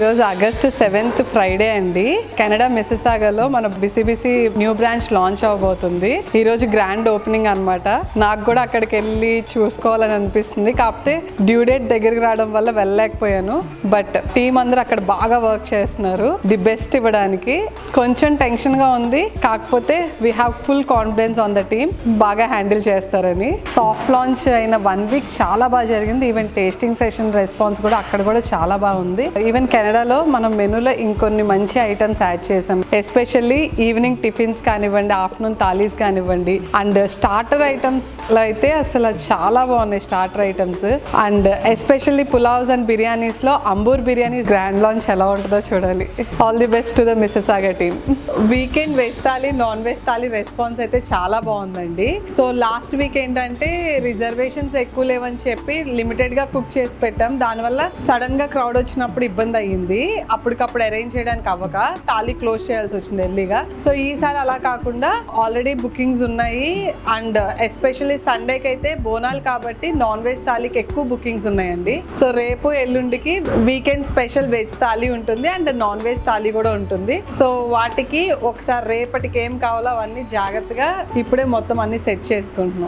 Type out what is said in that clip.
ఈరోజు August 7th Friday అండి. Canada మిసిసాగాలో మన బిసిబిసి న్యూ బ్రాంచ్ లాంచ్ అవబోతుంది. ఈ రోజు గ్రాండ్ ఓపెనింగ్ అన్నమాట. నాకు కూడా అక్కడికి వెళ్ళి చూసుకోవాలని అనిపిస్తుంది. కాకపోతే డ్యూ డేట్ దగ్గరికి రావడం వల్ల వెళ్ళలేకపోయాను. బట్ టీం అందరూ అక్కడ బాగా వర్క్ చేస్తున్నారు ది బెస్ట్ ఇవ్వడానికి. కొంచెం టెన్షన్ గా ఉంది, కాకపోతే we have full confidence on the team. బాగా హ్యాండిల్ చేస్తారని. సాఫ్ట్ లాంచ్ అయిన 1 week చాలా బాగా జరిగింది. ఈవెన్ టేస్టింగ్ సెషన్ రెస్పాన్స్ కూడా అక్కడ కూడా చాలా బాగుంది. ఈవెన్ కెనడాలో మనం మెనూలో ఇంకొన్ని మంచి ఐటమ్స్ యాడ్ చేసాం. ఎస్పెషల్లీ ఈవినింగ్ టిఫిన్స్ కానివ్వండి, ఆఫ్టర్నూన్ థాలీస్ కానివ్వండి, అండ్ స్టార్టర్ ఐటమ్స్ లో అయితే అసలు చాలా బాగున్నాయి starter items. And especially pulaos and biryanis లో అంబూర్ బిర్యానీ గ్రాండ్ లాంచ్ ఎలా ఉంటుందో చూడాలి. All the best to the మిసిసాగా team. Weekend veg thali, non veg thali response అయితే చాలా బాగుందండి. సో లాస్ట్ వీక్ ఏంటంటే రిజర్వేషన్స్ ఎక్కువ లేవని చెప్పి లిమిటెడ్ గా కుక్ చేసి పెట్టాం. దానివల్ల సడన్ గా క్రౌడ్ వచ్చినప్పుడు ఇబ్బంది అయ్యింది. అప్పటికప్పుడు అరేంజ్ చేయడానికి అవ్వక థాలీ క్లోజ్ చేయాల్సి వచ్చింది ఎర్లీగా. సో ఈసారి అలా కాకుండా ఆల్రెడీ బుకింగ్స్ ఉన్నాయి. అండ్ ఎస్పెషల్లీ సండేకి అయితే బోనాలు కాబట్టి నాన్ వెజ్ థాలీకి ఎక్కువ బుకింగ్స్ ఉన్నాయండి. సో రేపు ఎల్లుండికి వీకెండ్ స్పెషల్ వెజ్ థాలీ ఉంటుంది అండ్ నాన్ వెజ్ థాలీ కూడా ఉంటుంది. సో వాటికి ఒకసారి రేపటికి ఏం కావాలో అవన్నీ జాగ్రత్తగా ఇప్పుడే మొత్తం అన్ని సెట్ చేసుకుంటున్నాం.